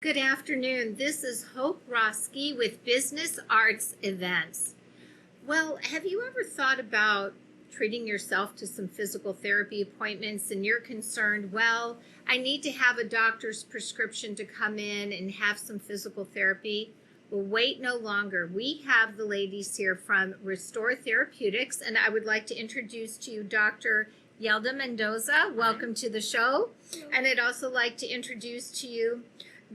Good afternoon. This is Hope Rosky with Business Arts Events. Well, have you ever thought about treating yourself to some physical therapy appointments and you're concerned, well, I need to have a doctor's prescription to come in and have some physical therapy? Well, wait no longer. We have the ladies here from Restore Therapeutics, and I would like to introduce to you Dr. Yalda Mendoza. Welcome to the show. And I'd also like to introduce to you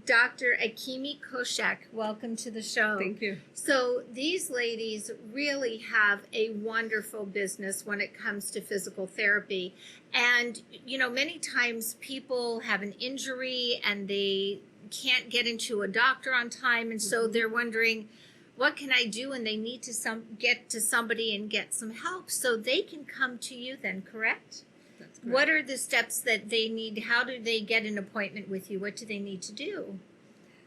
Dr. Akemi Kaushik. Welcome to the show. Thank you. So these ladies really have a wonderful business when it comes to physical therapy. And, many times people have an injury and they can't get into a doctor on time. And so they're wondering, what can I do? And they need to get to somebody and get some help. So they can come to you then, correct? That's correct. What are the steps that they need? How do they get an appointment with you? What do they need to do?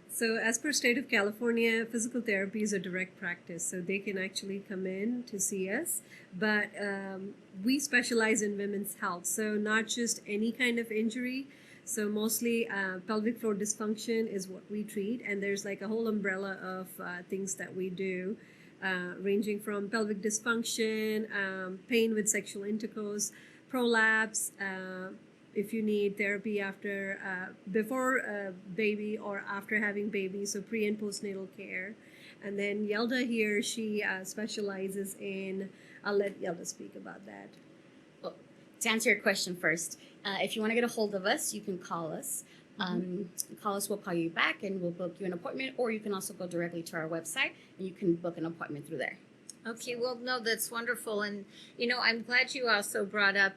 So as per state of California, physical therapy is a direct practice. So they can actually come in to see us. But we specialize in women's health. So not just any kind of injury. So mostly pelvic floor dysfunction is what we treat. And there's like a whole umbrella of things that we do, ranging from pelvic dysfunction, pain with sexual intercourse, prolapse, if you need therapy before baby or after having baby, so pre and postnatal care. And then Yalda here, she specializes in, I'll let Yalda speak about that. Well, to answer your question first, if you want to get a hold of us, you can call us. We'll call you back and we'll book you an appointment, or you can also go directly to our website and you can book an appointment through there. Okay, well, no, that's wonderful. And, I'm glad you also brought up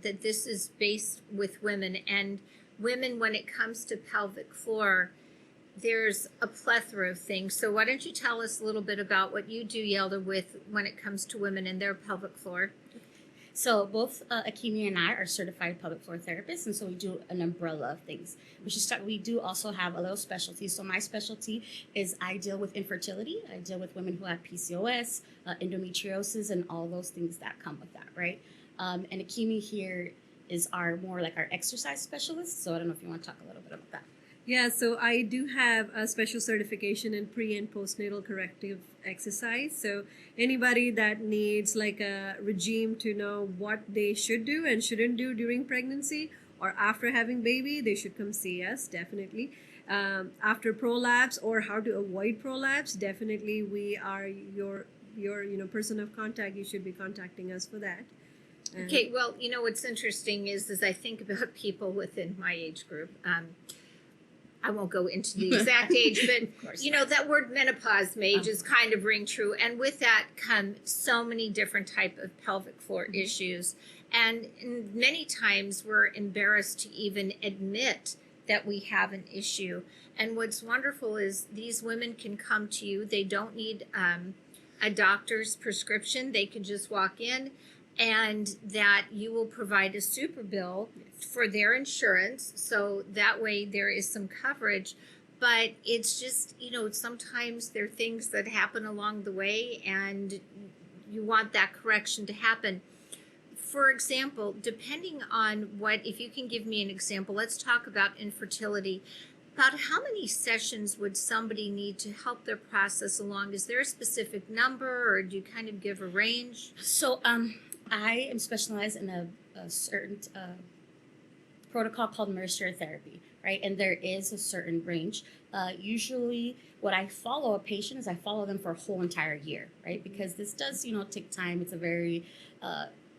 that this is based with women. And women, when it comes to pelvic floor, there's a plethora of things. So why don't you tell us a little bit about what you do, Yalda, when it comes to women and their pelvic floor? So both Akemi and I are certified pelvic floor therapists, and so we do an umbrella of things. We do also have a little specialty. So my specialty is I deal with infertility. I deal with women who have PCOS, endometriosis, and all those things that come with that, right? And Akemi here is our exercise specialist. So I don't know if you want to talk a little bit about that. Yeah, so I do have a special certification in pre and postnatal corrective exercise. So anybody that needs like a regime to know what they should do and shouldn't do during pregnancy or after having baby, they should come see us, definitely. After prolapse or how to avoid prolapse, definitely we are your person of contact. You should be contacting us for that. Okay, well, what's interesting is I think about people within my age group. I won't go into the exact age, but that word menopause may just kind of ring true. And with that come so many different type of pelvic floor issues. And many times we're embarrassed to even admit that we have an issue. And what's wonderful is these women can come to you. They don't need a doctor's prescription. They can just walk in, and that you will provide a super bill for their insurance, so that way there is some coverage. But it's just, sometimes there are things that happen along the way and you want that correction to happen. For example, depending on if you can give me an example, let's talk about infertility. About how many sessions would somebody need to help their process along? Is there a specific number, or do you kind of give a range? So I am specialized in a certain protocol called Mercer therapy, right? And there is a certain range. Usually what I follow a patient is I follow them for a whole entire year, right? Because this does, take time. It's a very,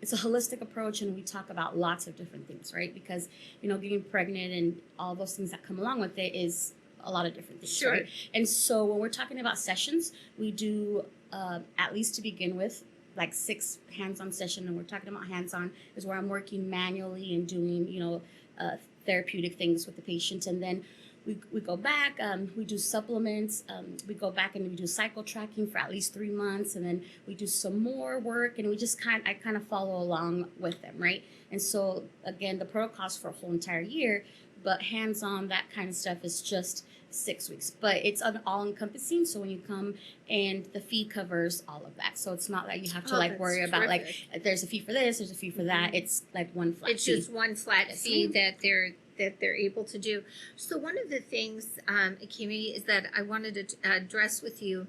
it's a holistic approach, and we talk about lots of different things, right? Because, getting pregnant and all those things that come along with it is a lot of different things, Sure. Right? And so when we're talking about sessions, we do, at least to begin with, like 6 hands-on session, and we're talking about hands-on is where I'm working manually and doing, therapeutic things with the patient. And then we go back, we do supplements, we go back and we do cycle tracking for at least 3 months, and then we do some more work, and I kind of follow along with them, right? And so again, the protocol's for a whole entire year, but hands-on, that kind of stuff is just 6 weeks. But it's an all-encompassing, so when you come, and the fee covers all of that. So it's not that you have to worry about there's a fee for this, there's a fee for that. It's like one flat fee. It's just one flat fee that that they're able to do. So one of the things, Akemi, is that I wanted to address with you.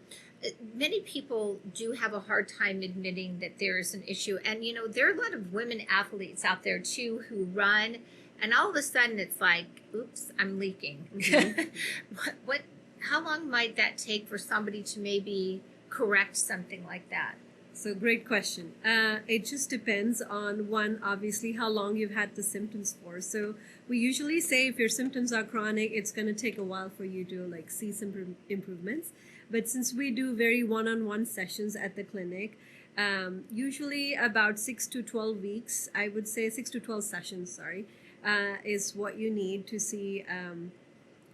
Many people do have a hard time admitting that there is an issue, and you know there are a lot of women athletes out there too who run, and all of a sudden it's like, oops, I'm leaking. what? How long might that take for somebody to maybe correct something like that? So great question. It just depends on one, obviously, how long you've had the symptoms for. So we usually say if your symptoms are chronic, it's going to take a while for you to like see some improvements. But since we do very one-on-one sessions at the clinic, usually about 6 to 12 weeks, I would say 6 to 12 sessions, sorry, is what you need to see.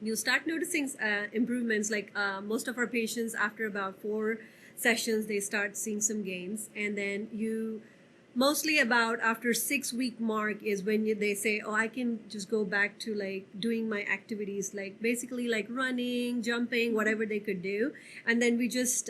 You'll start noticing improvements. Like most of our patients, after about 4 sessions, they start seeing some gains, and then you mostly about after 6-week mark is when they say, oh, I can just go back to like doing my activities, like basically like running, jumping, whatever they could do. And then we just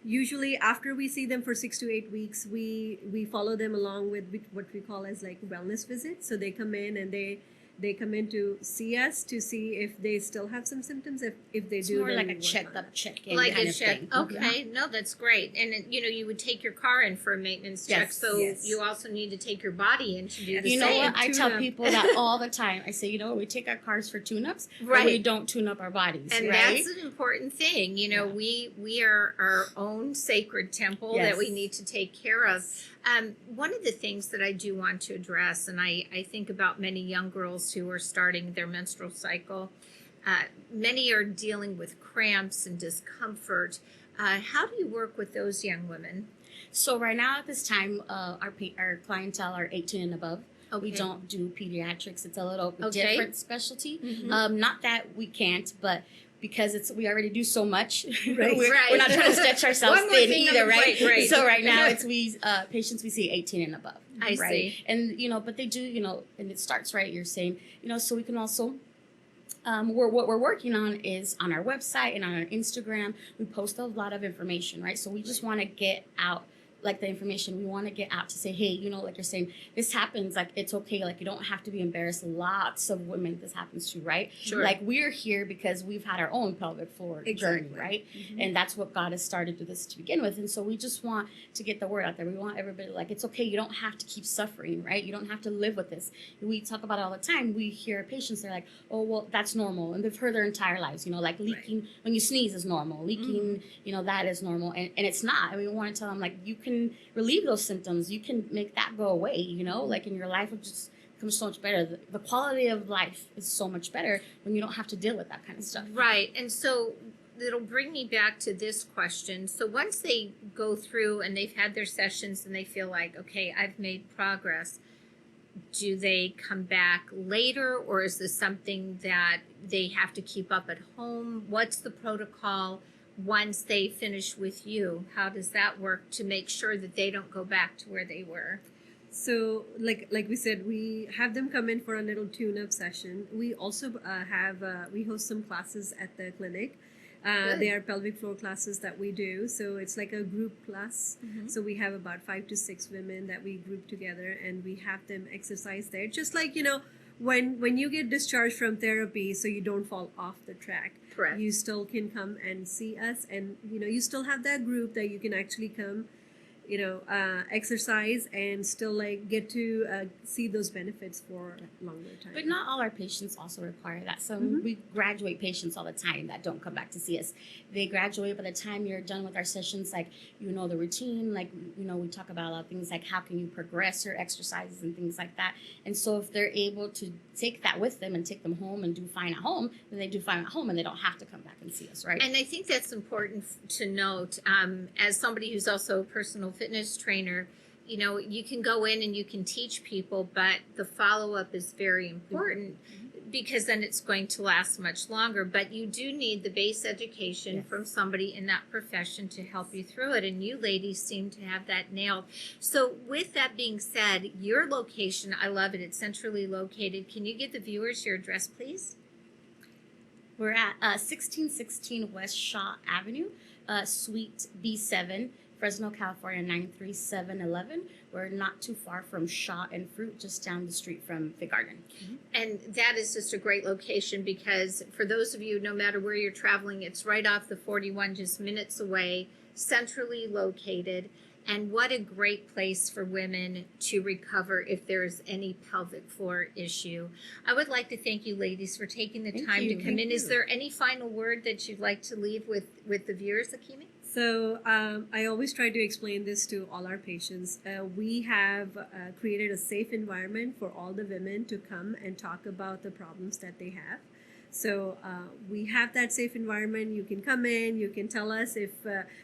usually after we see them for 6 to 8 weeks, we follow them along with what we call as like wellness visits. So they come in and they come in to see us to see if they still have some symptoms. If they It's do, more then like we a work check on up, it. check in, Like kind a of check. thing. Okay, no, that's great. And you know, you would take your car in for a maintenance check, Yes, so yes. you also need to take your body in to do the You know same. what? I tell Tune-up. people that all the time. I say, you know what? We take our cars for tune-ups, but we Right. don't tune up our bodies, And right? that's an important thing. You know, Yeah. we are our own sacred temple that we Yes. need to take care of. One of the things that I do want to address, and I think about many young girls who are starting their menstrual cycle, many are dealing with cramps and discomfort. How do you work with those young women? So right now at this time, our clientele are 18 and above. We Okay. don't do pediatrics. It's a little bit Okay. different specialty. Mhm. Not that we can't, but because we already do so much, Right. we're not trying to stretch ourselves One more thin thing on either, the right? plate, right. So right now it's patients we see 18 and above. I right? see. And you know, but they do, you know, and it starts right. You're saying, you know, so we can also. What we're working on is on our website and on our Instagram. We post a lot of information, right? So we just want to get out like the information. We want to get out to say, hey, you know, like you're saying, this happens. Like it's okay. Like you don't have to be embarrassed. Lots of women this happens to, right? Sure. Like we're here because we've had our own pelvic floor journey, Exactly. right? Mhm. And that's what got us started to this to begin with. And so we just want to get the word out there. We want everybody like it's okay. You don't have to keep suffering, right? You don't have to live with this. We talk about it all the time. We hear patients, they're like, oh, well, that's normal. And they've heard their entire lives, you know, like leaking when you sneeze is normal. Leaking, you know, that is normal. And it's not. And we want to tell them, like, you can relieve those symptoms. You can make that go away, you know, like in your life will just become so much better. The quality of life is so much better when you don't have to deal with that kind of stuff. Right. And so it'll bring me back to this question. So once they go through and they've had their sessions and they feel like, okay, I've made progress, do they come back later, or is this something that they have to keep up at home? What's the protocol once they finish with you? How does that work to make sure that they don't go back to where they were? So, like we said, we have them come in for a little tune-up session. We also we host some classes at the clinic. Good. They are pelvic floor classes that we do. So it's like a group class. Mhm. So we have about 5 to 6 women that we group together, and we have them exercise there. Just like, you know, when you get discharged from therapy, so you don't fall off the track. Correct. You still can come and see us, and you know you still have that group that you can actually come, you know, exercise and still like get to see those benefits for a longer time. But not all our patients also require that. So Mhm. we graduate patients all the time that don't come back to see us. They graduate by the time you're done with our sessions, like, you know, the routine, like, you know, we talk about a lot of things like how can you progress your exercises and things like that. And so if they're able to take that with them and take them home and do fine at home, then they do fine at home and they don't have to come back and see us, right? And I think that's important to note. As somebody who's also a personal fitness trainer, you know, you can go in and you can teach people, but the follow-up is very important because then it's going to last much longer. But you do need the base education Yes. from somebody in that profession to help you through it. And you ladies seem to have that nailed. So with that being said, your location, I love it. It's centrally located. Can you give the viewers your address, please? We're at 1616 West Shaw Avenue, Suite B7, Fresno, California 93711. We're not too far from Shaw and Fruit, just down the street from the garden. And that is just a great location because for those of you, no matter where you're traveling, it's right off the 41, just minutes away, centrally located. And what a great place for women to recover if there's any pelvic floor issue. I would like to thank you ladies for taking the Thank time you. to come Thank in. you. Is there any final word that you'd like to leave with the viewers, Akemi? So I always try to explain this to all our patients. We have created a safe environment for all the women to come and talk about the problems that they have. So we have that safe environment. You can come in, you can tell us if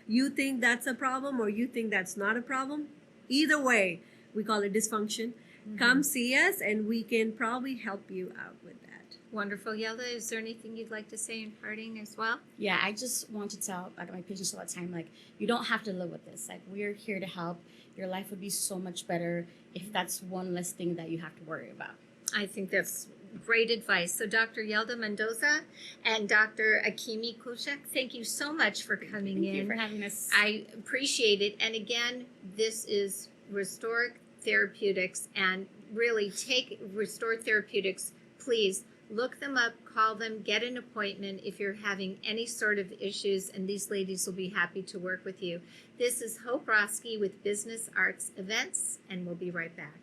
you think that's a problem or you think that's not a problem. Either way, we call it dysfunction. Come see us and we can probably help you out with that. Wonderful. Yalda, is there anything you'd like to say in parting as well? Yeah, I just want to tell my patients all the time, like, you don't have to live with this. Like, we're here to help. Your life would be so much better if that's one less thing that you have to worry about. I think that's great advice. So Dr. Yalda Mendoza and Dr. Akemi Kaushik, thank you so much for coming Thank in. you for having us. I appreciate it. And again, this is Restore Therapeutics. And really take Restore Therapeutics, please look them up, call them, get an appointment if you're having any sort of issues, and these ladies will be happy to work with you. This is Hope Rosky with Business Arts Events, and we'll be right back.